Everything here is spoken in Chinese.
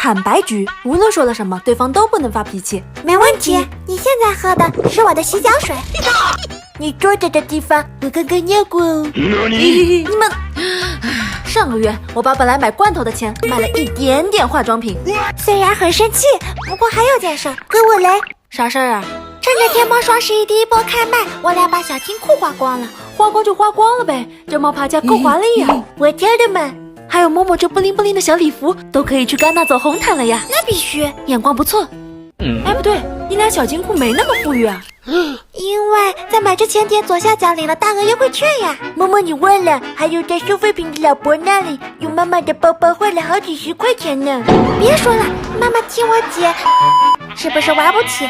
坦白局，无论说了什么，对方都不能发脾气。没问题，你现在喝的是我的洗脚水。你坐着的地方，我刚刚尿过哦。你们，上个月我把本来买罐头的钱买了一点点化妆品。虽然很生气，不过还有件事跟我来。啥事儿啊？趁着天猫双11第一波开卖，我俩把小金库花光了。花光就花光了呗，这冒牌价够华丽呀！我挑的嘛。还有某某这布灵布灵的小礼服，都可以去戛纳走红毯了呀！那必须，眼光不错。哎，不对，你俩小金库没那么富裕啊。因为在买之前点左下角领了大额优惠券呀。默默你忘了，还有在收废品的老伯那里，用妈妈的包包换了好几10块钱呢。别说了，妈妈听我姐，是不是玩不起？